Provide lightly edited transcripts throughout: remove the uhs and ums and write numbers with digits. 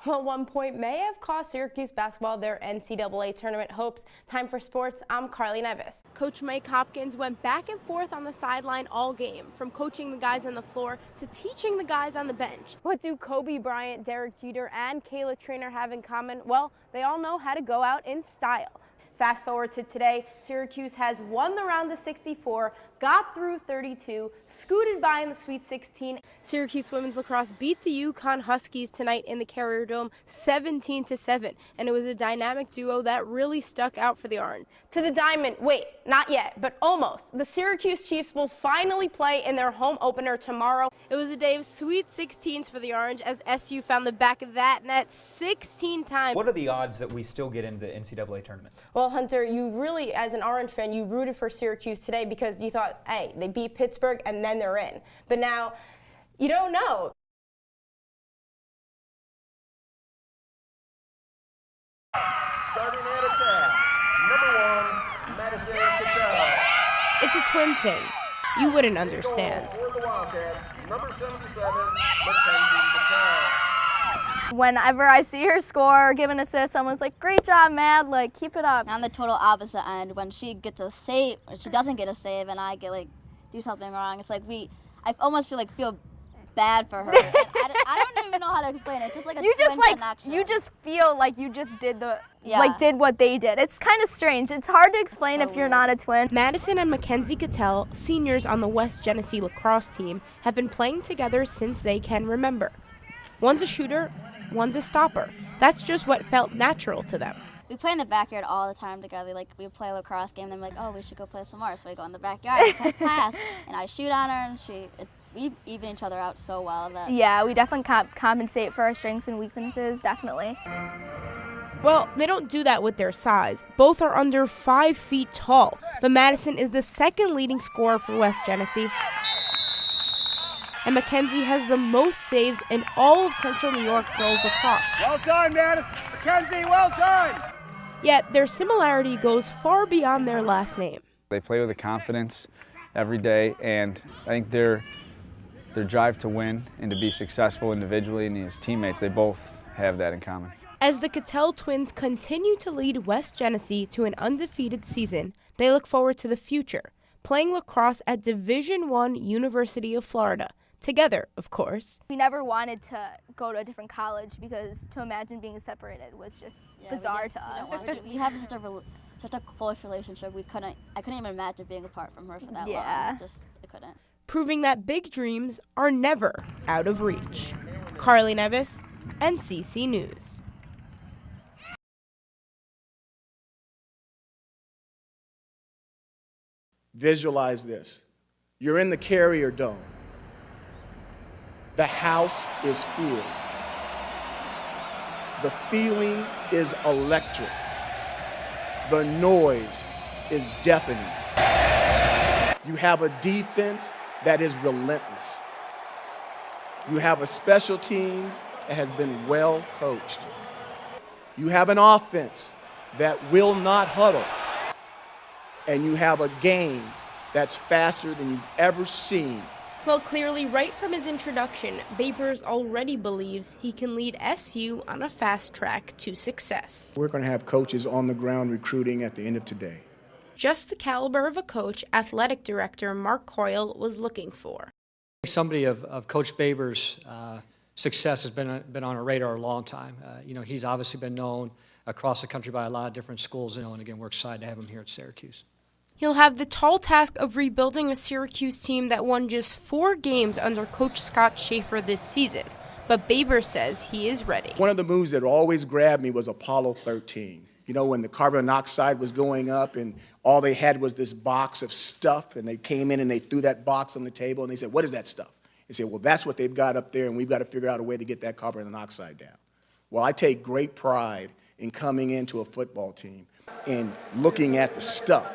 Well, 1 point may have cost Syracuse basketball their NCAA tournament hopes. Time for sports, I'm Carly Nevis. Coach Mike Hopkins went back and forth on the sideline all game, from coaching the guys on the floor to teaching the guys on the bench. What do Kobe Bryant, Derek Jeter, and Kayla Trainer have in common? Well, they all know how to go out in style. Fast forward to today, Syracuse has won the round of 64, got through 32, scooted by in the Sweet 16. Syracuse women's lacrosse beat the UConn Huskies tonight in the Carrier Dome 17-7, and it was a dynamic duo that really stuck out for the Orange. To the diamond, wait, not yet, but almost. The Syracuse Chiefs will finally play in their home opener tomorrow. It was a day of Sweet 16s for the Orange as SU found the back of that net 16 times. What are the odds that we still get into the NCAA tournament? Well, Hunter, you really, as an Orange fan, you rooted for Syracuse today because you thought, hey, they beat Pittsburgh and then they're in. But now, you don't know. Starting at attack, number 1, Madison Kittell. It's a twin thing. You wouldn't understand. For the Wildcats, number 77, Mackenzie Kittell. Whenever I see her score or give an assist, someone's like, great job, Mad, like, keep it up. On the total opposite end, when she gets a save, when she doesn't get a save, and I get, like, do something wrong, it's like I almost feel bad for her. I don't even know how to explain it. It's just like a twin connection. You just feel like you just did did what they did. It's kind of strange. It's hard to explain if you're not a twin. Madison and Mackenzie Kittell, seniors on the West Genesee lacrosse team, have been playing together since they can remember. One's a shooter, one's a stopper. That's just what felt natural to them. We play in the backyard all the time together. Like, we play a lacrosse game, and I'm like, oh, we should go play some more. So we go in the backyard, play class, and I shoot on her, and we even each other out so well. Yeah, we definitely compensate for our strengths and weaknesses, definitely. Well, they don't do that with their size. Both are under 5 feet tall, but Madison is the second leading scorer for West Genesee. And Mackenzie has the most saves in all of Central New York girls lacrosse. Well done, Madison. Mackenzie, well done. Yet their similarity goes far beyond their last name. They play with a confidence every day, and I think their drive to win and to be successful individually and as teammates, they both have that in common. As the Kittell twins continue to lead West Genesee to an undefeated season, they look forward to the future, playing lacrosse at Division I University of Florida. Together, of course. We never wanted to go to a different college because to imagine being separated was just bizarre to us. We have such a close relationship. I couldn't even imagine being apart from her for that long. I couldn't. Proving that big dreams are never out of reach. Carly Nevis, NCC News. Visualize this. You're in the Carrier Dome. The house is full. The feeling is electric. The noise is deafening. You have a defense that is relentless. You have a special teams that has been well coached. You have an offense that will not huddle. And you have a game that's faster than you've ever seen. Well, clearly, right from his introduction, Babers already believes he can lead SU on a fast track to success. We're going to have coaches on the ground recruiting at the end of today. Just the caliber of a coach athletic director Mark Coyle was looking for. Somebody of Coach Babers' success has been on our radar a long time. He's obviously been known across the country by a lot of different schools, and again, we're excited to have him here at Syracuse. He'll have the tall task of rebuilding a Syracuse team that won just 4 games under Coach Scott Schaefer this season. But Babers says he is ready. One of the moves that always grabbed me was Apollo 13. You know, when the carbon monoxide was going up and all they had was this box of stuff, and they came in and they threw that box on the table and they said, what is that stuff? They said, well, that's what they've got up there, and we've got to figure out a way to get that carbon monoxide down. Well, I take great pride in coming into a football team and looking at the stuff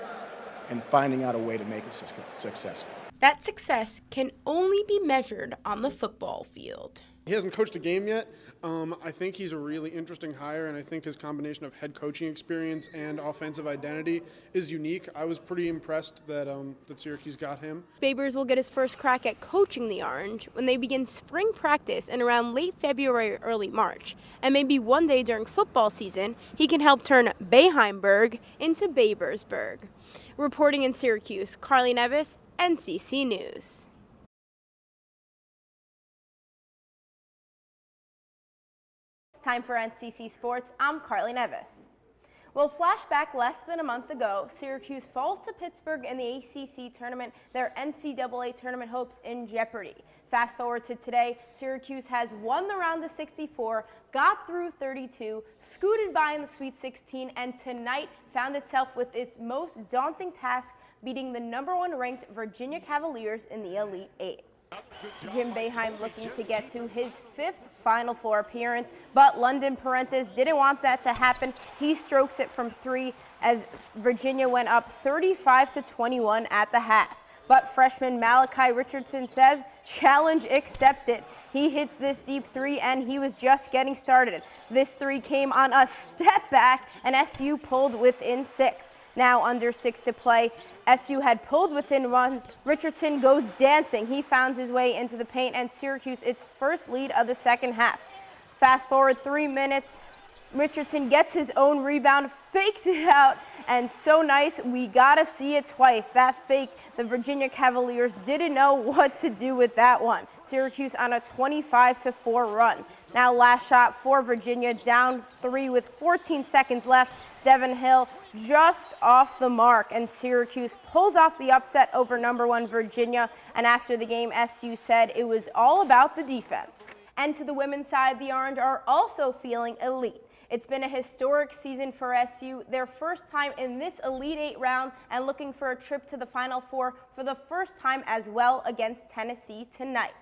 and finding out a way to make it successful. That success can only be measured on the football field. He hasn't coached a game yet, I think he's a really interesting hire, and I think his combination of head coaching experience and offensive identity is unique. I was pretty impressed that Syracuse got him. Babers will get his first crack at coaching the Orange when they begin spring practice in around late February or early March. And maybe one day during football season, he can help turn Boeheimburg into Babersburg. Reporting in Syracuse, Carly Nevis, NCC News. Time for NCC Sports. I'm Carly Nevis. Well, flashback less than a month ago, Syracuse falls to Pittsburgh in the ACC tournament, their NCAA tournament hopes in jeopardy. Fast forward to today, Syracuse has won the round of 64, got through 32, scooted by in the Sweet 16, and tonight found itself with its most daunting task, beating the #1 ranked Virginia Cavaliers in the Elite Eight. Jim Boeheim looking to get to his 5th Final Four appearance, but London Parentes didn't want that to happen. He strokes it from 3 as Virginia went up 35-21 at the half. But freshman Malachi Richardson says, challenge accepted. He hits this deep 3 and he was just getting started. This 3 came on a step back and SU pulled within 6. Now under 6 to play, SU had pulled within 1. Richardson goes dancing. He found his way into the paint and Syracuse its first lead of the second half. Fast forward 3 minutes, Richardson gets his own rebound, fakes it out, and so nice, we gotta see it twice. That fake, the Virginia Cavaliers didn't know what to do with that one. Syracuse on a 25-4 run. Now last shot for Virginia, down 3 with 14 seconds left. Devin Hill just off the mark, and Syracuse pulls off the upset over #1 Virginia. And after the game, SU said it was all about the defense. And to the women's side, the Orange are also feeling elite. It's been a historic season for SU, their first time in this Elite Eight round, and looking for a trip to the Final Four for the first time as well against Tennessee tonight.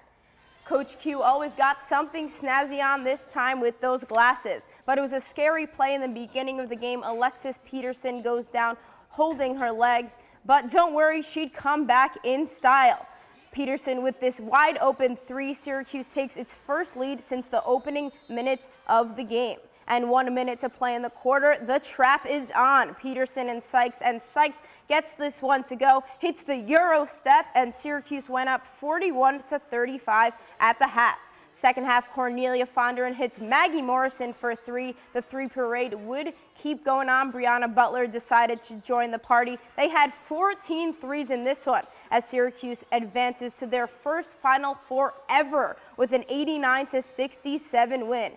Coach Q always got something snazzy on this time with those glasses, but it was a scary play in the beginning of the game. Alexis Peterson goes down holding her legs, but don't worry, she'd come back in style. Peterson with this wide open 3, Syracuse takes its first lead since the opening minutes of the game. And 1 minute to play in the quarter, the trap is on. Peterson and Sykes gets this one to go, hits the Euro step, and Syracuse went up 41-35 at the half. Second half, Cornelia Fondren hits Maggie Morrison for 3. The 3 parade would keep going on. Brianna Butler decided to join the party. They had 14 threes in this one as Syracuse advances to their first Final Four ever with an 89-67 win.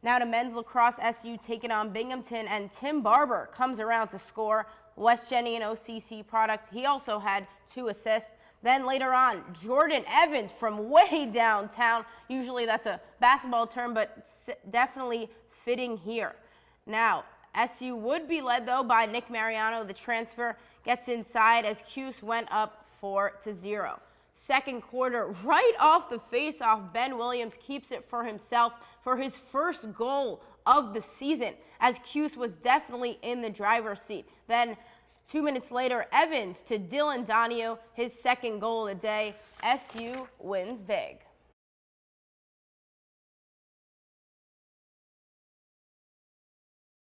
Now to men's lacrosse, SU taking on Binghamton, and Tim Barber comes around to score. West Jenny, an OCC product, he also had 2 assists. Then later on, Jordan Evans from way downtown. Usually that's a basketball term, but definitely fitting here. Now, SU would be led, though, by Nick Mariano. The transfer gets inside as Cuse went up 4-0. Second quarter, right off the face-off, Ben Williams keeps it for himself for his first goal of the season, as Cuse was definitely in the driver's seat. Then 2 minutes later, Evans to Dylan Donio, his second goal of the day. SU wins big.